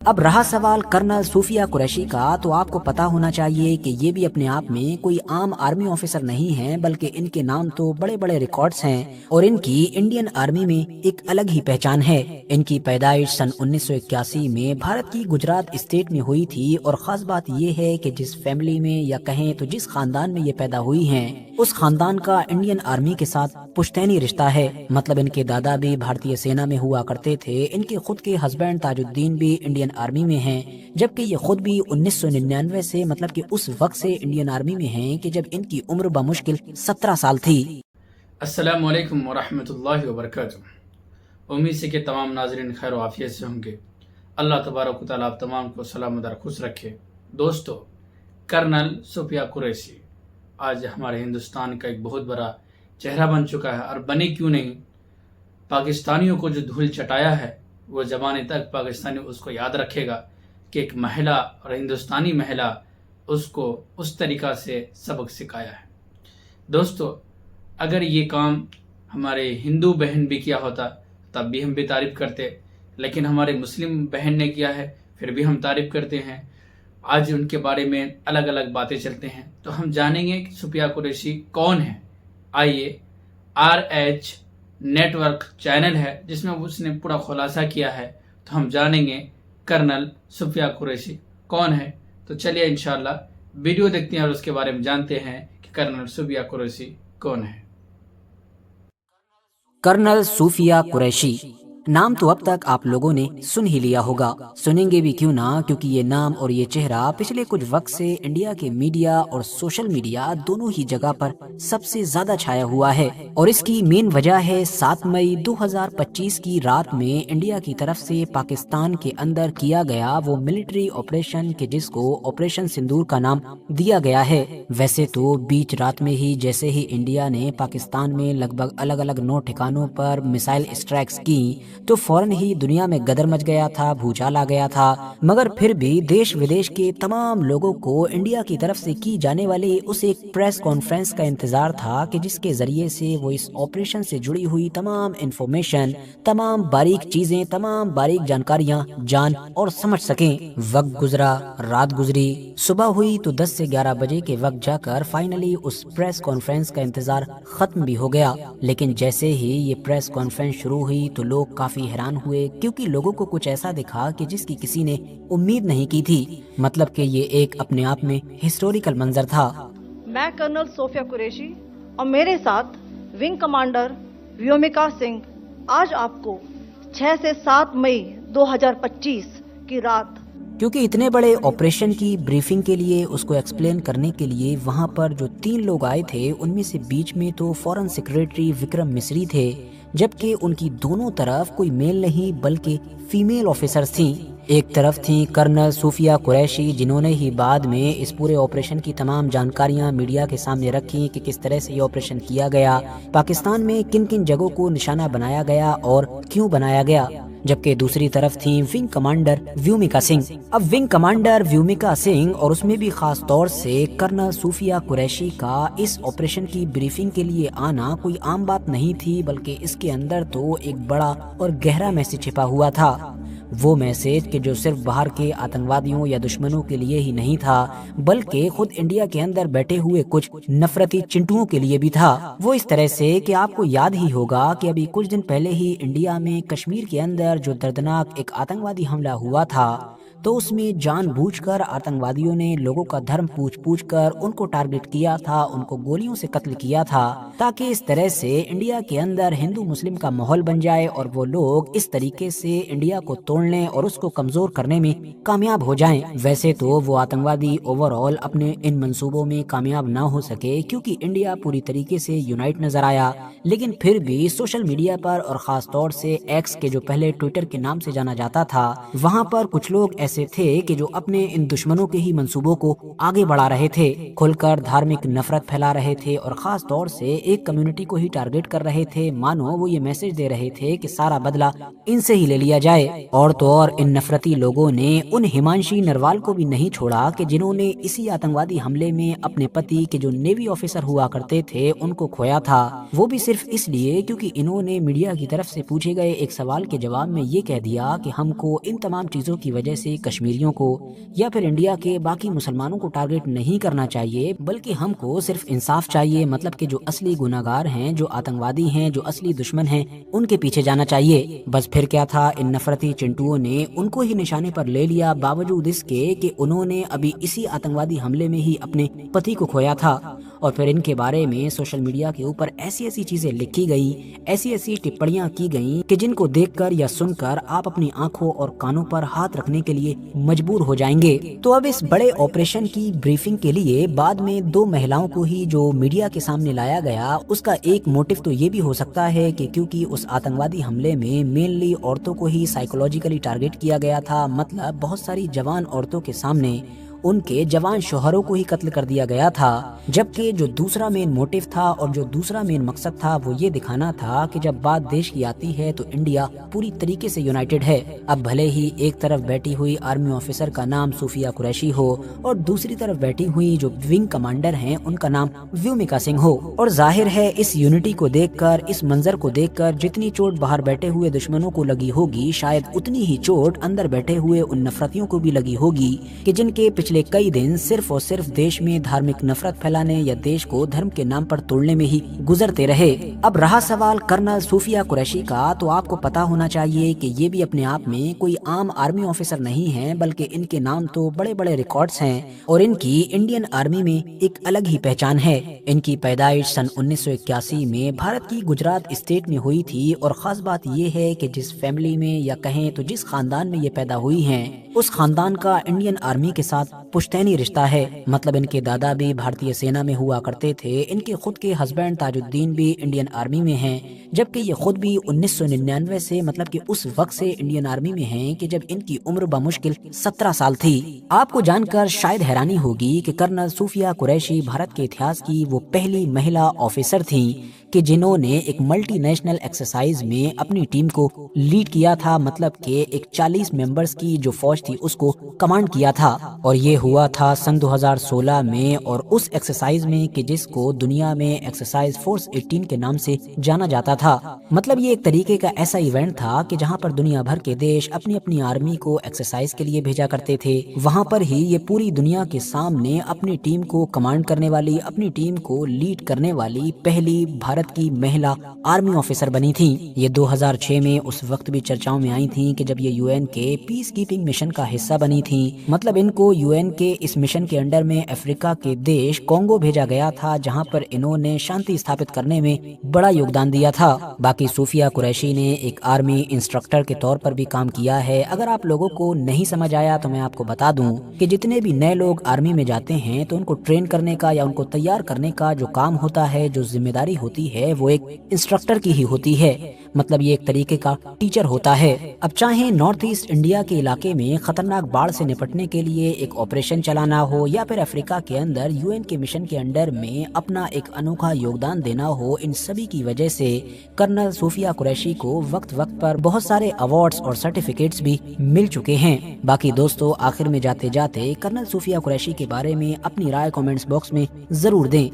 اب رہا سوال کرنل صوفیہ قریشی کا، تو آپ کو پتا ہونا چاہیے کہ یہ بھی اپنے آپ میں کوئی عام آرمی آفیسر نہیں ہیں، بلکہ ان کے نام تو بڑے بڑے ریکارڈز ہیں اور ان کی انڈین آرمی میں ایک الگ ہی پہچان ہے۔ ان کی پیدائش سن 1981 میں بھارت کی گجرات اسٹیٹ میں ہوئی تھی، اور خاص بات یہ ہے کہ جس فیملی میں یا کہیں تو جس خاندان میں یہ پیدا ہوئی ہیں، اس خاندان کا انڈین آرمی کے ساتھ پشتینی رشتہ ہے۔ مطلب ان کے دادا بھی بھارتیہ سینا میں ہوا کرتے تھے، ان کے خود کے ہسبینڈ تاج الدین بھی انڈین آرمی میں ہیں، جبکہ یہ خود بھی 1999 سے مطلب کہ اس وقت سے انڈین آرمی میں ہیں کہ جب ان کی عمر بمشکل 17 سال تھی۔ السلام علیکم ورحمۃ اللہ وبرکاتہ۔ امید سے کہ تمام ناظرین خیر و عافیت سے ہوں گے۔ اللہ تبارک و تعالیٰ آپ تمام کو سلامت اور خوش رکھے۔ دوستو، کرنل صوفیہ قریشی آج ہمارے ہندوستان کا ایک بہت بڑا چہرہ بن چکا ہے، اور بنے کیوں نہیں، پاکستانیوں کو جو دھول چٹایا ہے وہ زمانے تک پاکستانی اس کو یاد رکھے گا کہ ایک مہیلا اور ہندوستانی مہیلا اس کو اس طریقہ سے سبق سکھایا ہے۔ دوستو، اگر یہ کام ہمارے ہندو بہن بھی کیا ہوتا تب بھی ہم بھی تعریف کرتے، لیکن ہمارے مسلم بہن نے کیا ہے پھر بھی ہم تعریف کرتے ہیں۔ آج ان کے بارے میں الگ الگ باتیں چلتے ہیں، تو ہم جانیں گے کہ صوفیہ قریشی کون ہے۔ آئیے، RH نیٹ ورک چینل ہے جس میں اس نے پورا خلاصہ کیا ہے، تو ہم جانیں گے کرنل صوفیہ قریشی کون ہے۔ تو چلیے انشاءاللہ ویڈیو دیکھتے ہیں اور اس کے بارے میں جانتے ہیں کہ کرنل صوفیہ قریشی کون ہے۔ کرنل صوفیہ قریشی نام تو اب تک آپ لوگوں نے سن ہی لیا ہوگا، سنیں گے بھی کیوں نہ، کیونکہ یہ نام اور یہ چہرہ پچھلے کچھ وقت سے انڈیا کے میڈیا اور سوشل میڈیا دونوں ہی جگہ پر سب سے زیادہ چھایا ہوا ہے، اور اس کی مین وجہ ہے 7 مئی 2025 کی رات میں انڈیا کی طرف سے پاکستان کے اندر کیا گیا وہ ملٹری آپریشن کہ جس کو آپریشن سندور کا نام دیا گیا ہے۔ ویسے تو بیچ رات میں ہی جیسے ہی انڈیا نے پاکستان میں لگ بھگ الگ الگ 9 ٹھکانوں پر میسائل اسٹرائکس کی تو فوراً ہی دنیا میں گدر مچ گیا تھا، بھوچال آ گیا تھا، مگر پھر بھی دیش ودیش کے تمام لوگوں کو انڈیا کی طرف سے کی جانے والی اس ایک پریس کانفرنس کا انتظار تھا کہ جس کے ذریعے سے وہ اس آپریشن سے جڑی ہوئی تمام انفارمیشن، تمام باریک چیزیں، تمام باریک جانکاریاں جان اور سمجھ سکیں۔ وقت گزرا، رات گزری، صبح ہوئی تو 10 سے 11 بجے کے وقت جا کر فائنلی اس پریس کانفرنس کا انتظار ختم بھی ہو گیا۔ لیکن جیسے ہی یہ پریس کانفرنس شروع ہوئی تو لوگ کافی حیران ہوئے، کیونکہ لوگوں کو کچھ ایسا دکھا کہ جس کی کسی نے امید نہیں کی تھی۔ مطلب کہ یہ ایک اپنے آپ میں ہسٹوریکل منظر تھا۔ میں کرنل صوفیہ قریشی اور میرے ساتھ ونگ کمانڈر ویومکا سنگھ آج آپ کو 6 سے 7 مئی 2025 کی رات، کیونکہ اتنے بڑے آپریشن کی بریفنگ کے لیے اس کو ایکسپلین کرنے کے لیے وہاں پر جو 3 لوگ آئے تھے، ان میں سے بیچ میں تو فورن سیکریٹری وکرم مصری تھے، جبکہ ان کی دونوں طرف کوئی میل نہیں بلکہ فیمیل آفیسرز تھیں۔ ایک طرف تھیں کرنل صوفیہ قریشی، جنہوں نے ہی بعد میں اس پورے آپریشن کی تمام جانکاریاں میڈیا کے سامنے رکھی کہ کس طرح سے یہ آپریشن کیا گیا، پاکستان میں کن کن جگہوں کو نشانہ بنایا گیا اور کیوں بنایا گیا، جبکہ دوسری طرف تھیں ونگ کمانڈر ویومکا سنگھ۔ اب ونگ کمانڈر ویومکا سنگھ اور اس میں بھی خاص طور سے کرنل صوفیہ قریشی کا اس آپریشن کی بریفنگ کے لیے آنا کوئی عام بات نہیں تھی، بلکہ اس کے اندر تو ایک بڑا اور گہرا میسج چھپا ہوا تھا۔ وہ میسج کہ جو صرف باہر کے آتنکوادیوں یا دشمنوں کے لیے ہی نہیں تھا، بلکہ خود انڈیا کے اندر بیٹھے ہوئے کچھ نفرتی چنٹوؤں کے لیے بھی تھا۔ وہ اس طرح سے کہ آپ کو یاد ہی ہوگا کہ ابھی کچھ دن پہلے ہی انڈیا میں کشمیر کے اندر جو دردناک ایک آتنکوادی حملہ ہوا تھا، تو اس میں جان بوجھ کر آتنکوادیوں نے لوگوں کا دھرم پوچھ کر ان کو ٹارگٹ کیا تھا، ان کو گولیوں سے قتل کیا تھا، تاکہ اس طرح سے انڈیا کے اندر ہندو مسلم کا ماحول بن جائے اور وہ لوگ اس طریقے سے انڈیا کو توڑنے اور اس کو کمزور کرنے میں کامیاب ہو جائیں۔ ویسے تو وہ آتنکوادی اوور آل اپنے ان منصوبوں میں کامیاب نہ ہو سکے، کیونکہ انڈیا پوری طریقے سے یونائٹ نظر آیا، لیکن پھر بھی سوشل میڈیا پر اور خاص طور سے ایکس کے جو پہلے ٹویٹر کے نام سے جانا جاتا تھا، وہاں پر کچھ لوگ ऐसे थे कि जो अपने इन दुश्मनों के ही मंसूबों को आगे बढ़ा रहे थे, खुलकर धार्मिक नफरत फैला रहे थे और खास तौर से एक कम्युनिटी को ही टारगेट कर रहे थे, मानो वो ये मैसेज दे रहे थे कि सारा बदला इनसे ही ले लिया जाए। और तो और इन नफरती लोगों ने उन हिमांशी नरवाल को भी नहीं छोड़ा कि जिन्होंने इसी आतंकवादी हमले में अपने पति के जो नेवी ऑफिसर हुआ करते थे उनको खोया था। वो भी सिर्फ इसलिए क्योंकि इन्होंने मीडिया की तरफ से पूछे गए एक सवाल के जवाब में ये कह दिया कि हमको इन तमाम चीजों की वजह से कश्मीरियों को या फिर इंडिया के बाकी मुसलमानों को टारगेट नहीं करना चाहिए, बल्कि हमको सिर्फ इंसाफ चाहिए। मतलब कि जो असली गुनाहगार हैं, जो आतंकवादी हैं, जो असली दुश्मन हैं, उनके पीछे जाना चाहिए। बस फिर क्या था, इन नफरती चिंटुओं ने उनको ही निशाने पर ले लिया, बावजूद इसके कि उन्होंने अभी इसी आतंकवादी हमले में ही अपने पति को खोया था। और फिर इनके बारे में सोशल मीडिया के ऊपर ऐसी ऐसी चीजें लिखी गई, ऐसी ऐसी टिप्पणियां की गई कि जिनको देखकर या सुनकर आप अपनी आंखों और कानों पर हाथ रखने के लिए मजबूर हो जाएंगे। तो अब इस बड़े ऑपरेशन की ब्रीफिंग के लिए बाद में 2 महिलाओं को ही जो मीडिया के सामने लाया गया, उसका एक मोटिव तो ये भी हो सकता है कि क्योंकि उस आतंकवादी हमले में मेनली औरतों को ही साइकोलॉजिकली टारगेट किया गया था। मतलब बहुत सारी जवान औरतों के सामने उनके जवान शोहरों को ही कत्ल कर दिया गया था। जबकि जो दूसरा मेन मोटिव था और जो दूसरा मेन मकसद था वो ये दिखाना था कि जब बात देश की आती है तो इंडिया पूरी तरीके से यूनाइटेड है। अब भले ही एक तरफ बैठी हुई आर्मी ऑफिसर का नाम सूफिया कुरैशी हो और दूसरी तरफ बैठी हुई जो विंग कमांडर हैं उनका नाम व्योमिका सिंह हो, और जाहिर है इस यूनिटी को देखकर, इस मंजर को देखकर जितनी चोट बाहर बैठे हुए दुश्मनों को लगी होगी, शायद उतनी ही चोट अंदर बैठे हुए उन नफरतियों को भी लगी होगी कि जिनके पिछले कई दिन सिर्फ और सिर्फ देश में धार्मिक नफरत फैलाने या देश को धर्म के नाम पर तोड़ने में ही गुजरते रहे। अब रहा सवाल कर्नल सूफिया कुरैशी का, तो आपको पता होना चाहिए कि ये भी अपने आप में कोई आम आर्मी ऑफिसर नहीं है, बल्कि इनके नाम तो बड़े बड़े रिकॉर्ड्स हैं और इनकी इंडियन आर्मी में एक अलग ही पहचान है। इनकी पैदाइश सन 1981 में भारत की गुजरात स्टेट में हुई थी और खास बात ये है कि जिस फैमिली में या कहें तो जिस खानदान में ये पैदा हुई हैं, उस खानदान का इंडियन आर्मी के साथ पुश्तैनी रिश्ता है। मतलब इनके दादा भी भारतीय सेना में हुआ करते थे, इनके खुद के हस्बैंड ताजुद्दीन भी इंडियन आर्मी में हैं, जबकि ये खुद भी 1999 से मतलब कि उस वक्त से इंडियन आर्मी में हैं कि जब इनकी उम्र बमुश्किल 17 साल थी। आपको जानकर शायद हैरानी होगी कि कर्नल सूफिया कुरैशी भारत के इतिहास की वो पहली महिला ऑफिसर थी कि जिन्होंने एक मल्टी नेशनल एक्सरसाइज में अपनी टीम को लीड किया था। मतलब कि एक 40 मेंबर्स की जो फौज थी उसको कमांड किया था, और ये हुआ था सन 2016 में। और उस एक्सरसाइज में कि जिसको दुनिया में एक्सरसाइज फोर्स 18 के नाम से जाना जाता था। मतलब ये एक तरीके का ऐसा इवेंट था कि जहाँ पर दुनिया भर के देश अपनी अपनी आर्मी को एक्सरसाइज के लिए भेजा करते थे। वहाँ पर ही ये पूरी दुनिया के सामने अपनी टीम को कमांड करने वाली, अपनी टीम को लीड करने वाली पहली भारत की महिला आर्मी ऑफिसर बनी थी। ये 2006 में उस वक्त भी चर्चाओं में आई थी कि जब ये यूएन के पीस कीपिंग मिशन का हिस्सा बनी थी। मतलब इनको यूएन के इस मिशन के अंडर में अफ्रीका के देश कॉन्गो भेजा गया था, जहां पर इन्होंने शांति स्थापित करने में बड़ा योगदान दिया था। बाकी सूफिया कुरैशी ने एक आर्मी इंस्ट्रक्टर के तौर पर भी काम किया है। अगर आप लोगों को नहीं समझ आया तो मैं आपको बता दूं कि जितने भी नए लोग आर्मी में जाते हैं तो उनको ट्रेन करने का या उनको तैयार करने का जो काम होता है, जो जिम्मेदारी होती है, वो एक इंस्ट्रक्टर की ही होती है। मतलब ये एक तरीके का टीचर होता है। अब चाहे नॉर्थ ईस्ट इंडिया के इलाके में खतरनाक बाढ़ से निपटने के लिए एक ऑपरेशन चलाना हो या फिर अफ्रीका के अंदर यूएन के मिशन के अंडर में अपना एक अनोखा योगदान देना हो, इन सभी की वजह से कर्नल सूफिया कुरैशी को वक्त वक्त पर बहुत सारे अवार्ड्स और सर्टिफिकेट्स भी मिल चुके हैं। बाकी दोस्तों, आखिर में जाते जाते कर्नल सूफिया कुरैशी के बारे में अपनी राय कमेंट्स बॉक्स में जरूर दें।